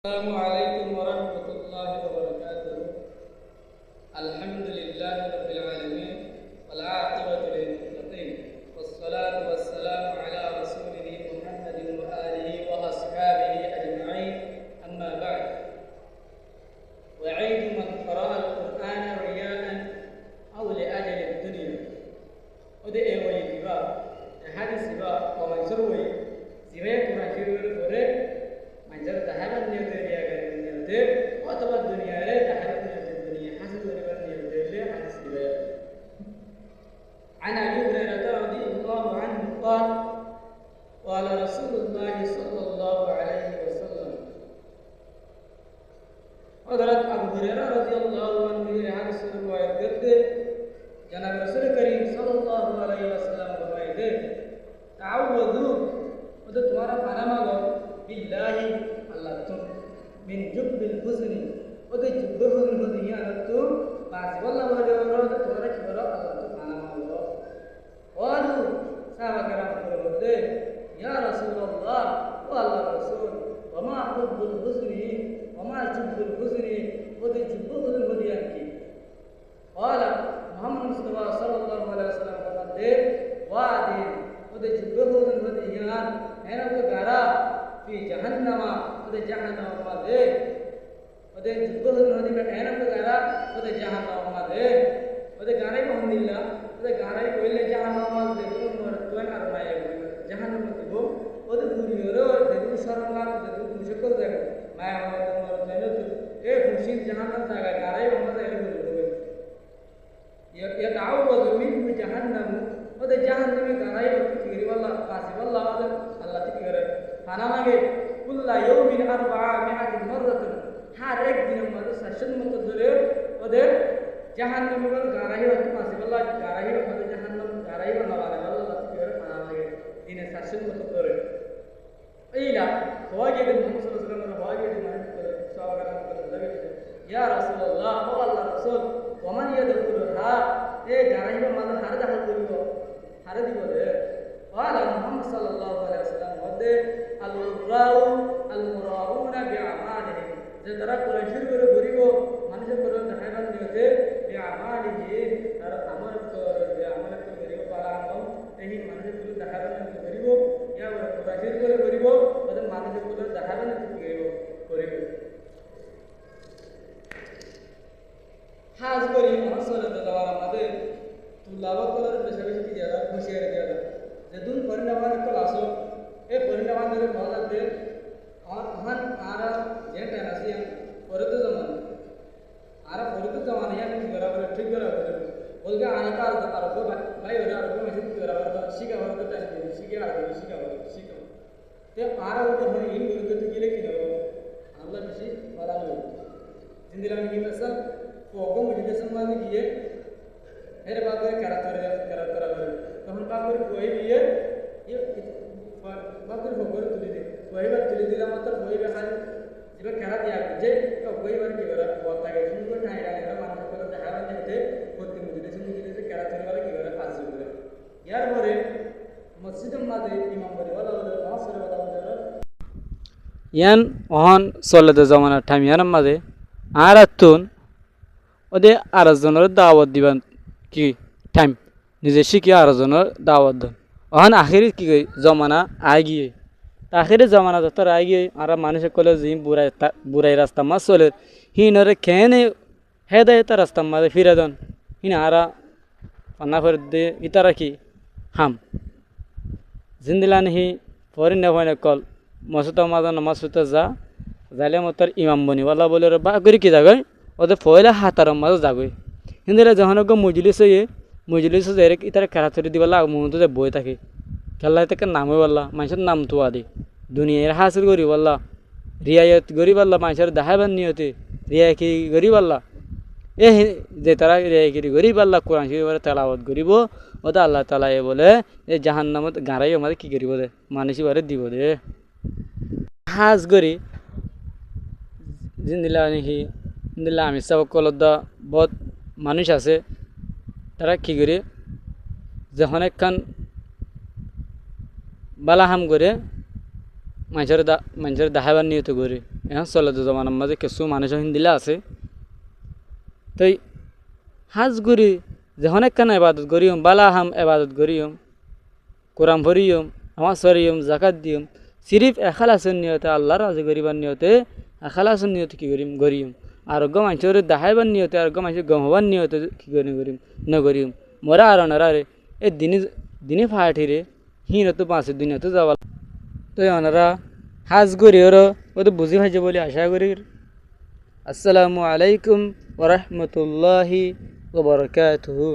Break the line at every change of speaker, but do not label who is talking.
السلام عليكم ورحمة الله وبركاته. الحمد لله رب العالمين والعاقبة للمتقين والصلاة والسلام على رسوله محمد وآله وأصحابه أجمعين. أما بعد، وعيد من قرأ القرآن رياء أو لأجل الدنيا ودئ ويجبا هذه سبا ومن سروي سبا كما شروع الفرق manjar tahaban niyote niyote atau dunia le tahaban niyote dunia hasil dari niyote le hadis riwayat an Abi Hurairah radhiyallahu anhu qala qala Rasulullah sallallahu alaihi wasallam. Hadrat Abu Hurairah radhiyallahu anhu ये hadis riwayat करते जनाब रसूल करीम सल्लल्लाहु अलैहि वसल्लम फरमाते ताअवुदु तो तुम्हारा खाना मांगो बिल्लाहि अल्लाह तुम मिन जुब्बिल हुस्नि ओदे जुब्बे हुस्न को दिया तो पास वल्ला वाले और तुम्हारा खबर अल्लाह तो खाना मांगो और साहबा करम बोलते या रसूल अल्लाह ओ अल्लाह रसूल वमा हुब्बुल हुस्नि वमा जुब्बुल हुस्नि ओदे जुब्बे हुस्न को दिया की قال محمد मुस्तफा सल्लल्लाहु अलैहि वसल्लम फरमाते वादी ओदे जुब्बे हुस्न को दिया है ना तो गारा في جهنم وده جهنم ماده وده جبهه نهدي بهنا بغارا وده جهنم ماده وده غاراي بهندilla وده غاراي कोइले جهنم ماده तुम तुन अरमाय جهنم दिबो वده दुरियोरो देदु सरंगा देदु मुशक्को जागा माया तुम तुन ए खुशी जहन्नम जागा गाराई ममादे एलु ये ताउवद मिन जहन्नम वده जहन्नम गाराई तिगिरि वल्ला कासी वल्ला अल्लाह तिगिरे खाना मांगे कुल्ला यौमिन अर्बआ मिअत मर्रतन हर एक दिन में सशन मत धरे ओदे जहन्नम में गाराही होती मासे वल्ला गाराही होते जहन्नम गाराही बनवाने वल्ला लतियर खाना मांगे दिन सशन मत धरे इला होगे दिन मोहम्मद सल्लल्लाहु अलैहि वसल्लम होगे दिन मन सवागत कर लगे या रसूलुल्लाह ओ अल्लाह रसूल वमन यदखुलहा ए गाराही में मन हर दहल करियो हर दिबो दे قال محمد صلى الله عليه وسلم ودे الغراء المراؤون بأعمالهم जरा कुराशीर करे भरिबो मानुष पर दहायबान नियते बेअमालिहि तार अमल कर भरिबो पारांगम एही मानुष पर दहायबान भरिबो या कुराशीर करे भरिबो बदन मानुष पर दहायबान भरिबो खास करी मसला दलावा मध्ये तुलावा कलर बेशक की ज्यादा खुशियार ज्यादा जदून परिणामान कल आसो ए परिणामान जरे भावनाते और हन आरा जेंट नसिया परत जमान आरा परत जमान या नहीं बराबर ठीक बराबर बोलके आना का आरोप भाई और आरोप में से बराबर शिका बराबर टाइम शिका ते आरा ऊपर होने इन गुरुके तो केले कि अल्लाह किसी वाला लो जिंदगी में की मसल फोको मुझे सम्मान किए मेरे बाप को करा तो हम बाप को कोई भी ये बाप को फोको तुली दे कोई बार तुली दिला मतलब कोई भी हाल जब करा दिया जे तो कोई बार की करा बहुत आगे सुन को ठाई डाले मान को तो हारा देते होते मुझे से करा तुली वाला की करा पास हो यार बोले मस्जिद में दे इमाम बोले वाला नासर वाला यान ओहन सोले दे जमाना टाइम यान मादे आरातुन ओदे आराजनर दावत दिबान की टाइम निजे शिखिया आराजनर दावत दन ओहन आखिरी की गई जमाना आ गई आखिरी जमाना जतर आ गई आरा मानुष कोले जी बुराई रास्ता मा सोले ही नरे केने हेदायत रास्ता मा फिरदन हिन आरा पन्ना फर दे इतारा की हम जिंदलान ही फरिन नवने कल मसुता मादा नमाज सुता जाले मतर इमाम बनी वाला बोले रे बागरी की जागय ओदे फयला हातार माज जागय हिंदला जहनगो मुजलिस जरे इतारा करातरी दिवाला मुंतो जे बय थाके खेला থেকে নামে বললা মানুষের নাম তো আদি দুনিয়ার হাসিল করি বললা রিয়ায়ত গরি বললা মানুষের দাহাবান নিয়তে রিয়া কি গরি বললা এ যে তারা রিয়া কি গরি বললা কোরআন শরীফের তেলাওয়াত করিব ওটা আল্লাহ তাআলা এ বলে এই জাহান্নামত গারাই আমাদের কি করিব দে মানুষই বারে দিব দে হাজ গরি জিন্দিলা নাকি জিন্দিলা আমি সব কলদা বহুত মানুষ আছে তারা কি করে যখন একখান বালা হাম করে মানুষের দাহাবার নিয়ত করে এখন চলে তো জমানার মাঝে কিছু মানুষ হিন্দিলা আছে তাই হাজ করি যখন একখান এবাদত করিম বালা হাম এবাদত করিম কোরআন ভরিম নামাজ পড়িম জাকাত দিম সিরিফ এখালাসের নিয়তে আল্লাহ রাজি করিবার নিয়তে এখালাসের নিয়তে কী করিম করিম আরোগ্য মানুষের দেখাইবার নিয়তে আরোগ্য মানুষের গমবার নিয়তে কী করি করিম নগরিম মরা আর অনারে এই দিনে ফাটিরে হিনতো পাঁচের দিনতো যাওয়া তো ওনারা হাজ করি ওরা ও তো বুঝি ভাইছে বলে আশা করি আসসালামু আলাইকুম ওয়া রাহমাতুল্লাহি ওয়া বারাকাতুহু।